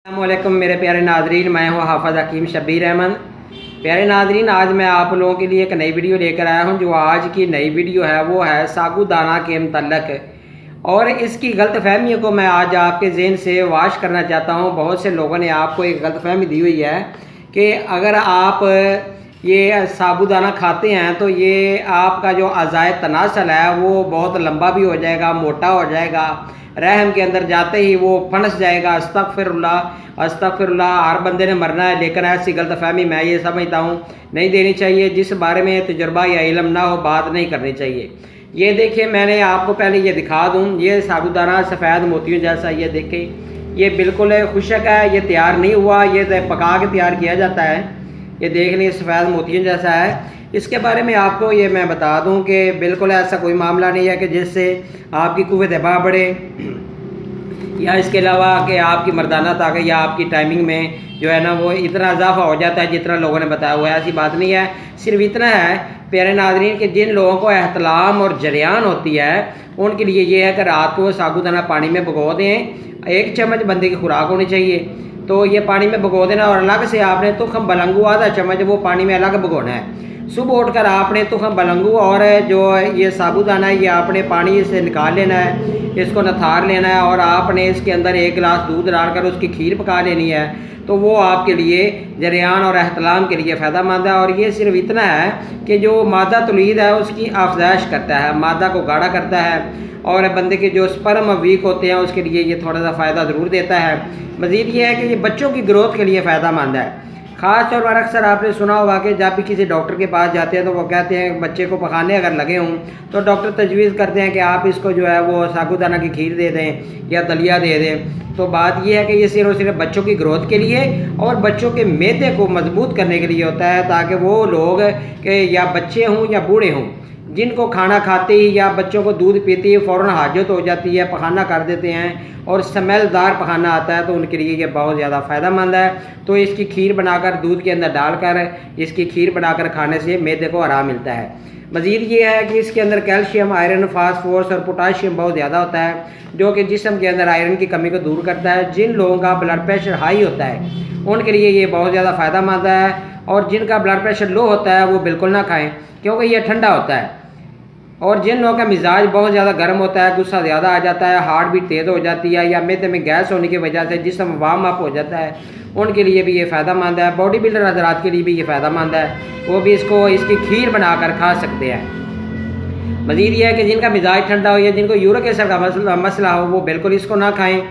अस्सलामुअलैकुम मेरे प्यारे नाजरीन, मैं हूँ हाफ़िज़ हकीम शब्बीर अहमद। प्यारे नाजरीन, आज मैं आप लोगों के लिए एक नई वीडियो लेकर आया हूँ। जो आज की नई वीडियो है वो है सागुदाना के मतलब, और इसकी गलतफहमियों को मैं आज आपके ज़हन से वाश करना चाहता हूँ। बहुत से लोगों ने आपको एक गलतफहमी दी हुई है कि अगर आप ये साबूदाना खाते हैं तो ये आपका जो अज़ाए तनासल है वो बहुत लंबा भी हो जाएगा, मोटा हो जाएगा, रहम के अंदर जाते ही वो फंस जाएगा। अस्तगफिरुल्लाह अस्तगफिरुल्लाह, हर बंदे ने मरना है, लेकिन ऐसी गलतफहमी मैं ये समझता हूँ नहीं देनी चाहिए। जिस बारे में तजुर्बा या इल्म ना हो बात नहीं करनी चाहिए। ये देखिए, मैंने आपको पहले ये दिखा दूँ, ये साबूदाना सफ़ेद मोतियों जैसा, ये देखें, ये बिल्कुल खुशक है, ये तैयार नहीं हुआ, ये पका के तैयार किया जाता है। ये देख लें, सफ़ेद मोतियों जैसा है। इसके बारे में आपको ये मैं बता दूं कि बिल्कुल ऐसा कोई मामला नहीं है कि जिससे आपकी कुव्वत दबा बढ़े या इसके अलावा कि आपकी मर्दाना ताकत या आपकी टाइमिंग में जो है ना वो इतना इजाफा हो जाता है जितना लोगों ने बताया हुआ है। ऐसी बात नहीं है। सिर्फ इतना है प्यारे नाज़रीन कि जिन लोगों को एहतलाम और जरियान होती है उनके लिए ये है कि रात को साबूदाना पानी में भिगो दें। 1 चम्मच बंदे की खुराक होनी चाहिए, तो ये पानी में भिगो देना और अलग से आपने तुखम बलंगू आधा चम्मच वो पानी में अलग भिगोना है। सुबह उठकर आपने तुखम बलंगू और जो ये साबूदाना है ये आपने पानी से निकाल लेना है, इसको नथार लेना है और आपने इसके अंदर 1 गिलास दूध डालकर उसकी खीर पका लेनी है। तो वो आपके लिए जरियान और एहतलाम के लिए फ़ायदा मंद है। और ये सिर्फ इतना है कि जो मादा तौलीद है उसकी अफजाइश करता है, मादा को गाढ़ा करता है, और बंदे के जो स्पर्म वीक होते हैं उसके लिए ये थोड़ा सा फ़ायदा ज़रूर देता है। मज़ीद ये है कि ये बच्चों की ग्रोथ के लिए फ़ायदा मंद है। ख़ास तौर पर अक्सर आपने सुना होगा कि जब भी किसी डॉक्टर के पास जाते हैं तो वो कहते हैं बच्चे को पखाने अगर लगे हों तो डॉक्टर तजवीज़ करते हैं कि आप इसको जो है वो साबूदाना की खीर दे दें या दलिया दे दें। तो बात यह है कि ये सिर्फ और सिर्फ बच्चों की ग्रोथ के लिए और बच्चों के मैदे को मजबूत करने के लिए होता है, ताकि वो लोग कि या बच्चे हों या बूढ़े हों जिनको खाना खाते ही या बच्चों को दूध पीते ही फ़ौरन हाजत हो जाती है, पखाना कर देते हैं और स्मेलदार पखाना आता है, तो उनके लिए ये बहुत ज़्यादा फ़ायदा मंद है। तो इसकी खीर बनाकर दूध के अंदर डालकर इसकी खीर बनाकर खाने से मैदे को आराम मिलता है। मज़ीद ये है कि इसके अंदर कैल्शियम, आयरन, फास्फोरस और पोटाशियम बहुत ज़्यादा होता है, जो कि जिस्म के अंदर आयरन की कमी को दूर करता है। जिन लोगों का ब्लड प्रेशर हाई होता है उनके लिए ये बहुत ज़्यादा फ़ायदा मंद है, और जिनका ब्लड प्रेशर लो होता है वो बिल्कुल ना खाएँ क्योंकि ये ठंडा होता है। और जिन लोगों का मिजाज बहुत ज़्यादा गर्म होता है, गुस्सा ज़्यादा आ जाता है, हार्ट बीट तेज़ हो जाती है या मैदे में गैस होने की वजह से जिस्म वार्म अप हो जाता है, उनके लिए भी ये फ़ायदा मंद है। बॉडी बिल्डर हज़रात के लिए भी ये फ़ायदा मंद है, वो भी इसकी खीर बनाकर खा सकते हैं। मज़ीद ये है कि जिनका मिजाज ठंडा हो या जिनको यूरिक एसिड का मसला हो वो बिल्कुल इसको ना खाएँ।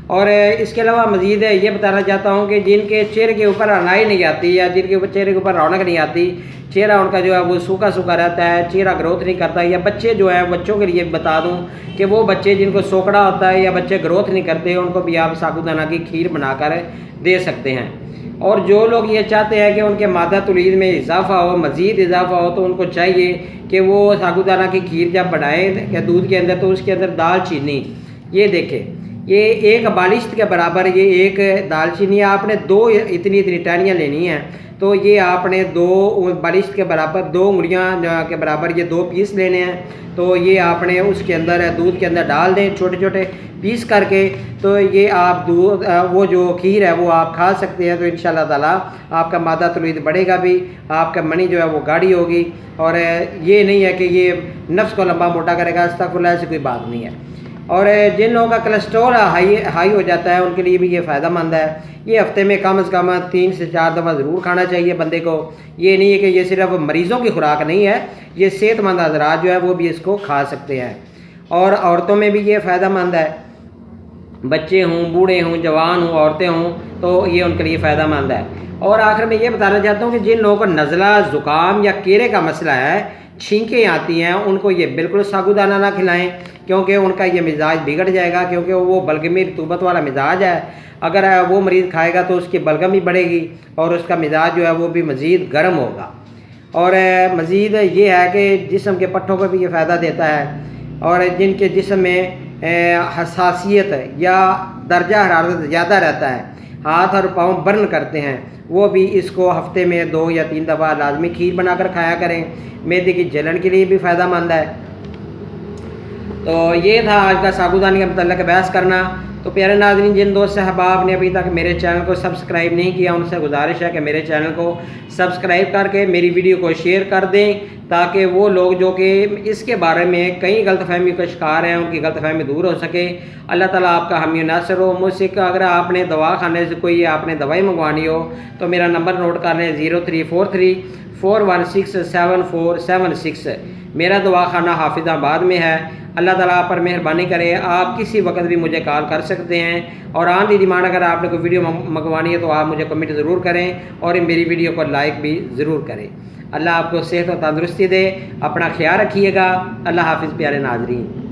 और इसके अलावा मज़ीद ये बताना चाहता हूँ कि जिनके चेहरे के ऊपर रनाई नहीं आती या जिनके ऊपर चेहरे के ऊपर रौनक नहीं आती, चेहरा उनका जो है वो सूखा सूखा रहता है, चेहरा ग्रोथ नहीं करता, या बच्चे जो है बच्चों के लिए बता दूं कि वो बच्चे जिनको सोकड़ा होता है या बच्चे ग्रोथ नहीं करते उनको भी आप साबूदाना की खीर बनाकर दे सकते हैं। और जो लोग ये चाहते हैं कि उनके मादा तौलीद में इजाफा हो, मज़ीद इजाफा हो, तो उनको चाहिए कि वो साबूदाना की खीर जब बनाएं या दूध के अंदर तो उसके अंदर दालचीनी, ये देखें, ये 1 बालिश्त के बराबर ये 1 दालचीनी आपने 2 इतनी टहनियाँ लेनी हैं, तो ये आपने 2 बालिश्त के बराबर 2 उंगलियाँ के बराबर ये 2 पीस लेने हैं। तो ये आपने उसके अंदर दूध के अंदर डाल दें छोटे छोटे पीस करके, तो ये आप दूध वो जो खीर है वो आप खा सकते हैं। तो इंशाल्लाह ताला आपका मादा तौलीद बढ़ेगा भी, आपका मनी जो है वो गाढ़ी होगी, और ये नहीं है कि ये नफ्स को लंबा मोटा करेगा, अस्तगफुरुल्लाह, ऐसी कोई बात नहीं है। और जिन लोगों का कोलेस्ट्रॉल हाई हो जाता है उनके लिए भी ये फ़ायदा मंद है। ये हफ्ते में कम से कम 3 से 4 दफ़ा ज़रूर खाना चाहिए बंदे को। ये नहीं है कि ये सिर्फ मरीज़ों की खुराक नहीं है, ये सेहतमंद हज़रात जो है वो भी इसको खा सकते हैं। और औरतों में भी ये फ़ायदा मंद है, बच्चे हों, बूढ़े हों, जवान हों, औरतें हों, तो ये उनके लिए फ़ायदा मंद है। और आखिर में ये बताना चाहता हूँ कि जिन लोगों को नज़ला, ज़ुकाम या कीड़े का मसला है, छींकें आती हैं, उनको ये बिल्कुल साबूदाना ना खिलाएं क्योंकि उनका ये मिजाज बिगड़ जाएगा, क्योंकि वो बलगमी रतूबत वाला मिजाज है। अगर वो मरीज़ खाएगा तो उसकी बलगम भी बढ़ेगी और उसका मिजाज जो है वो भी मज़ीद गर्म होगा। और मज़ीद ये है कि जिस्म के पट्ठों को भी ये फ़ायदा देता है, और जिनके जिस्म में हसासियत या दर्जा हरारत ज़्यादा रहता है, हाथ और पाँव बर्न करते हैं, वो भी इसको हफ्ते में 2 या 3 दफ़ा लाजमी खीर बनाकर खाया करें। मैदे की जलन के लिए भी फ़ायदा मंद है। तो ये था आज का साबूदाने के मतलब बहस करना। تو پیارے ناظرین، جن دوست احباب نے ابھی تک میرے چینل کو سبسکرائب نہیں کیا ان سے گزارش ہے کہ میرے چینل کو سبسکرائب کر کے میری ویڈیو کو شیئر کر دیں، تاکہ وہ لوگ جو کہ اس کے بارے میں کئی غلط فہمی کا شکار ہیں ان کی غلط فہمی دور ہو سکے۔ اللہ تعالیٰ آپ کا حامی و ناصر ہو۔ مجھ سے اگر آپ نے دوا خانے سے کوئی آپ نے دوائی منگوانی ہو تو میرا نمبر نوٹ کر لیں 0343416747 میرا دواخانہ حافظ آباد میں ہے۔ اللہ تعالیٰ آپ پر مہربانی کرے، آپ کسی وقت بھی مجھے کال کر سکتے ہیں، اور آن دی ڈیمانڈ اگر آپ نے کوئی ویڈیو منگوانی ہے تو آپ مجھے کمنٹ ضرور کریں اور میری ویڈیو کو لائک بھی ضرور کریں۔ اللہ آپ کو صحت و تندرستی دے، اپنا خیال رکھیے گا۔ اللہ حافظ پیارے ناظرین۔